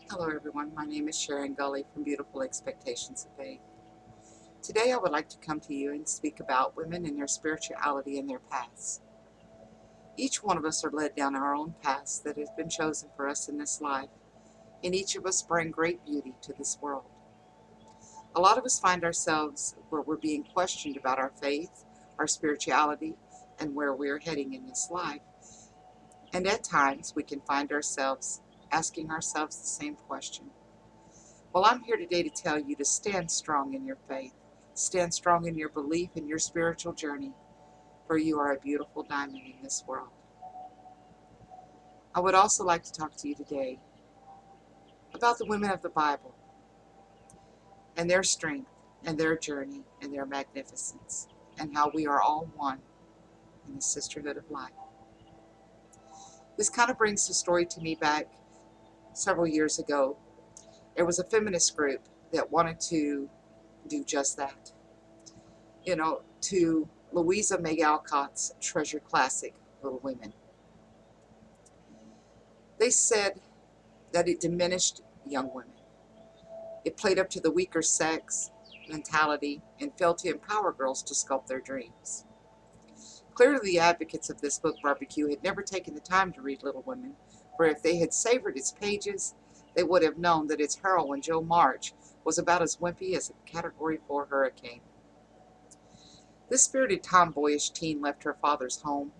Hello everyone, my name is Sharon Gully from Beautiful Expectations of Faith. Today I would like to come to you and speak about women and their spirituality and their paths. Each one of us are led down our own paths that has been chosen for us in this life, and each of us bring great beauty to this world. A lot of us find ourselves where we're being questioned about our faith, our spirituality, and where we're heading in this life. And at times we can find ourselves asking ourselves the same question. Well, I'm here today to tell you to stand strong in your faith, stand strong in your belief in your spiritual journey, for you are a beautiful diamond in this world. I would also like to talk to you today about the women of the Bible and their strength and their journey and their magnificence, and how we are all one in the sisterhood of life. This kind of brings the story to me back several years ago. There was a feminist group that wanted to do just that. To Louisa May Alcott's treasured classic, Little Women. They said that it diminished young women. It played up to the weaker sex mentality and failed to empower girls to sculpt their dreams. Clearly, the advocates of this book barbecue had never taken the time to read Little Women, for if they had savored its pages, they would have known that its heroine, Jo March, was about as wimpy as a Category 4 hurricane. This spirited tomboyish teen left her father's home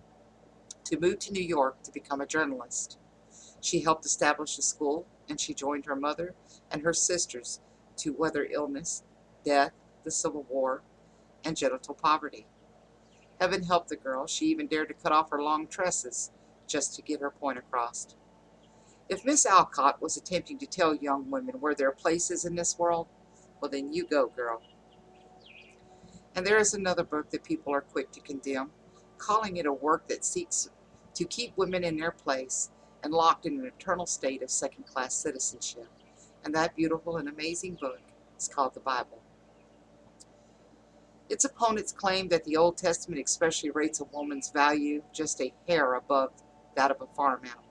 to move to New York to become a journalist. She helped establish a school, and she joined her mother and her sisters to weather illness, death, the Civil War, and genital poverty. Heaven helped the girl. She even dared to cut off her long tresses just to get her point across. If Miss Alcott was attempting to tell young women where their place is in this world, well then you go, girl. And there is another book that people are quick to condemn, calling it a work that seeks to keep women in their place and locked in an eternal state of second-class citizenship. And that beautiful and amazing book is called the Bible. Its opponents claim that the Old Testament especially rates a woman's value just a hair above that of a farm animal.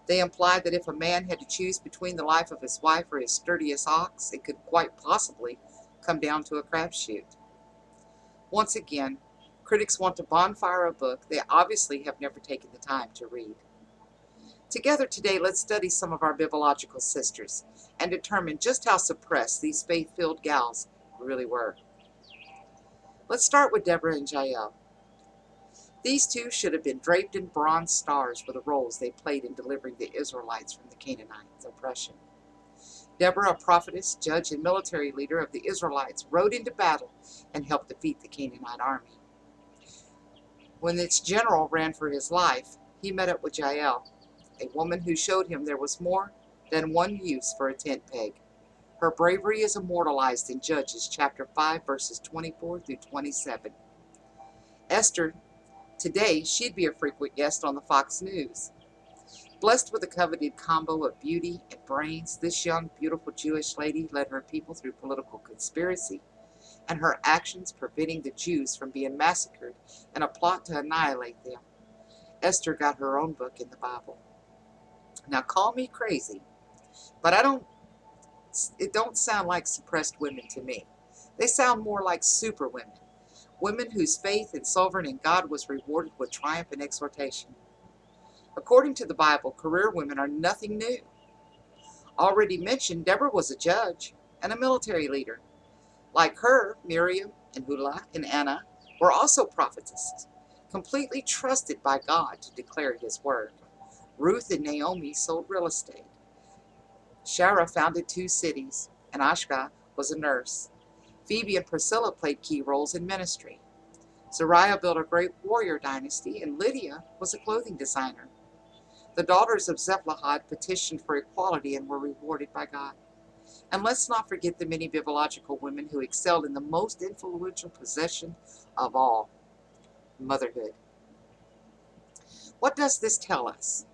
They imply that if a man had to choose between the life of his wife or his sturdiest ox, it could quite possibly come down to a crapshoot. Once again, critics want to bonfire a book they obviously have never taken the time to read. Together today, let's study some of our bibliological sisters and determine just how suppressed these faith-filled gals really were. Let's start with Deborah and Jael. These two should have been draped in bronze stars for the roles they played in delivering the Israelites from the Canaanites' oppression. Deborah, a prophetess, judge, and military leader of the Israelites, rode into battle and helped defeat the Canaanite army. When its general ran for his life, he met up with Jael, a woman who showed him there was more than one use for a tent peg. Her bravery is immortalized in Judges chapter 5, verses 24 through 27. Esther, today, she'd be a frequent guest on the Fox News. Blessed with a coveted combo of beauty and brains, this young, beautiful Jewish lady led her people through political conspiracy, and her actions preventing the Jews from being massacred in a plot to annihilate them. Esther got her own book in the Bible. Now, call me crazy, but it don't sound like suppressed women to me. They sound more like super women, women whose faith and sovereign in God was rewarded with triumph and exhortation. According to the Bible, career women are nothing new. Already mentioned, Deborah was a judge and a military leader. Like her, Miriam and Huldah and Anna were also prophetesses, completely trusted by God to declare his word. Ruth and Naomi sold real estate. Shara founded 2 cities, and Ashka was a nurse. Phoebe and Priscilla played key roles in ministry. Zariah built a great warrior dynasty, and Lydia was a clothing designer. The daughters of Zephlah petitioned for equality and were rewarded by God. And let's not forget the many bibliological women who excelled in the most influential possession of all, motherhood. What does this tell us?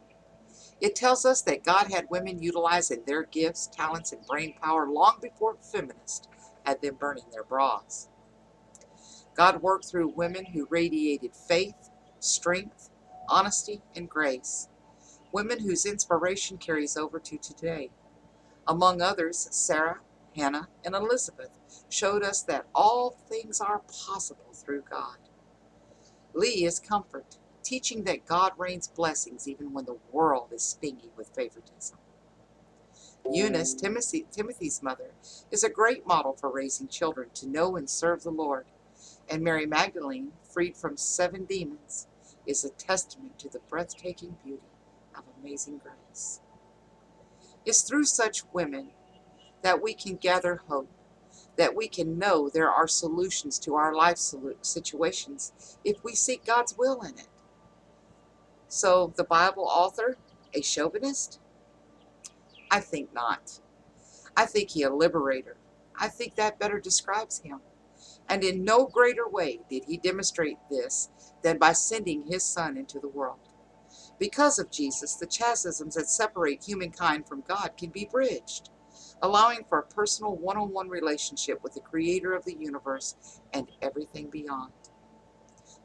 It tells us that God had women utilizing their gifts, talents, and brain power long before feminists had them burning their bras. God worked through women who radiated faith, strength, honesty, and grace. Women whose inspiration carries over to today. Among others, Sarah, Hannah, and Elizabeth showed us that all things are possible through God. Lee is comfort, teaching that God rains blessings even when the world is stingy with favoritism. Eunice, Timothy's mother, is a great model for raising children to know and serve the Lord. And Mary Magdalene, freed from 7 demons, is a testament to the breathtaking beauty of amazing grace. It's through such women that we can gather hope, that we can know there are solutions to our life situations if we seek God's will in it. So, the Bible author, a chauvinist? I think not. I think he a liberator. I think that better describes him. And in no greater way did he demonstrate this than by sending his Son into the world. Because of Jesus, the chasms that separate humankind from God can be bridged, allowing for a personal one-on-one relationship with the Creator of the universe and everything beyond.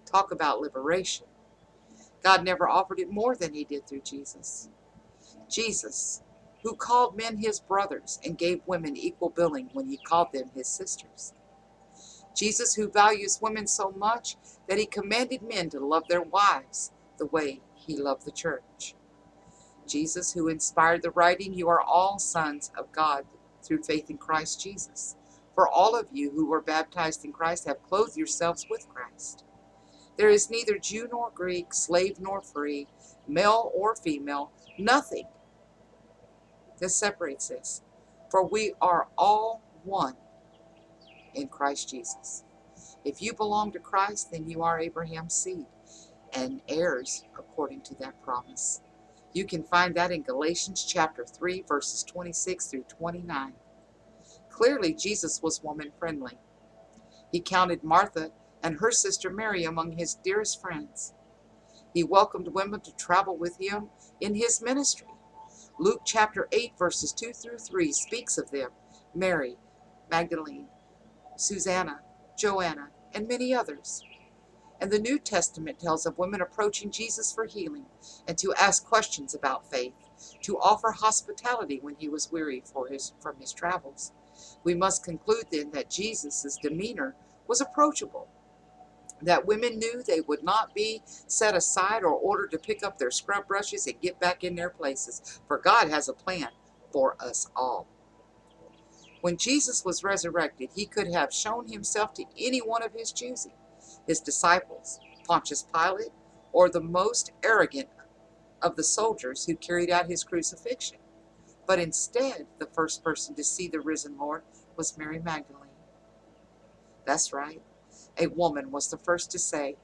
Talk about liberation. God never offered it more than he did through Jesus. Jesus, who called men his brothers and gave women equal billing when he called them his sisters. Jesus, who values women so much that he commanded men to love their wives the way he loved the church. Jesus, who inspired the writing, "You are all sons of God through faith in Christ Jesus. For all of you who were baptized in Christ have clothed yourselves with Christ. There is neither Jew nor Greek, slave nor free, male or female, nothing that separates us, for we are all one in Christ Jesus." If you belong to Christ, then you are Abraham's seed and heirs according to that promise. You can find that in Galatians chapter 3, verses 26 through 29. Clearly, Jesus was woman-friendly. He counted Martha and her sister Mary among his dearest friends. He welcomed women to travel with him in his ministry. Luke chapter 8, verses 2 through 3 speaks of them: Mary, Magdalene, Susanna, Joanna, and many others. And the New Testament tells of women approaching Jesus for healing and to ask questions about faith, to offer hospitality when he was weary from his travels. We must conclude then that Jesus' demeanor was approachable, that women knew they would not be set aside or ordered to pick up their scrub brushes and get back in their places, for God has a plan for us all. When Jesus was resurrected, he could have shown himself to any one of his choosing, his disciples, Pontius Pilate, or the most arrogant of the soldiers who carried out his crucifixion. But instead, the first person to see the risen Lord was Mary Magdalene. That's right. A woman was the first to say,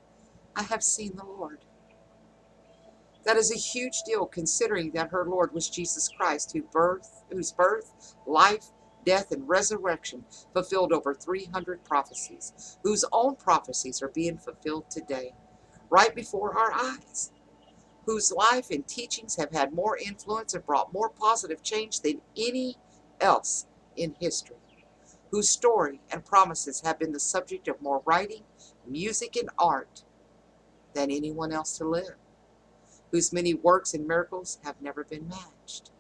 "I have seen the Lord." That is a huge deal, considering that her Lord was Jesus Christ, whose birth, life, death, and resurrection fulfilled over 300 prophecies, whose own prophecies are being fulfilled today, right before our eyes, whose life and teachings have had more influence and brought more positive change than any else in history, whose story and promises have been the subject of more writing, music, and art than anyone else to live, whose many works and miracles have never been matched.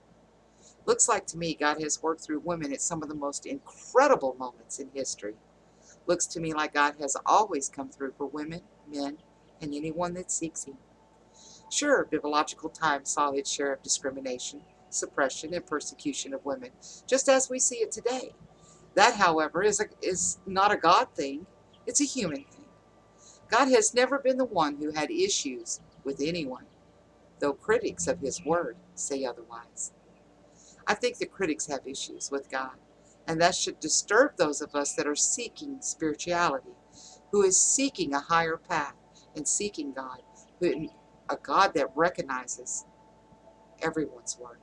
Looks like to me God has worked through women at some of the most incredible moments in history. Looks to me like God has always come through for women, men, and anyone that seeks him. Sure, biblical times saw its share of discrimination, suppression, and persecution of women, just as we see it today. That, however, is not a God thing. It's a human thing. God has never been the one who had issues with anyone, though critics of his word say otherwise. I think the critics have issues with God, and that should disturb those of us that are seeking spirituality, who is seeking a higher path and seeking God, a God that recognizes everyone's worth.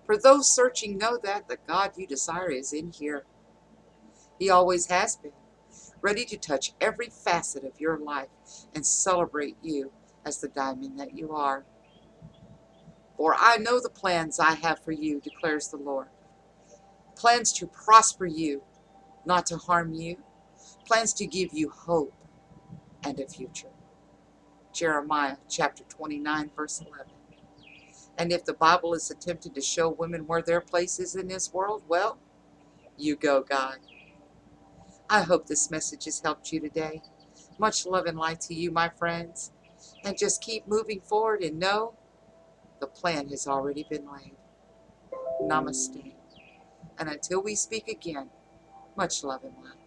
For those searching know that the God you desire is in here. He always has been, ready to touch every facet of your life and celebrate you as the diamond that you are. For I know the plans I have for you, declares the Lord. Plans to prosper you, not to harm you. Plans to give you hope and a future. Jeremiah chapter 29, verse 11. And if the Bible is attempting to show women where their place is in this world, well, you go, God. I hope this message has helped you today. Much love and light to you, my friends. And just keep moving forward and know the plan has already been laid. Namaste. And until we speak again, much love and light.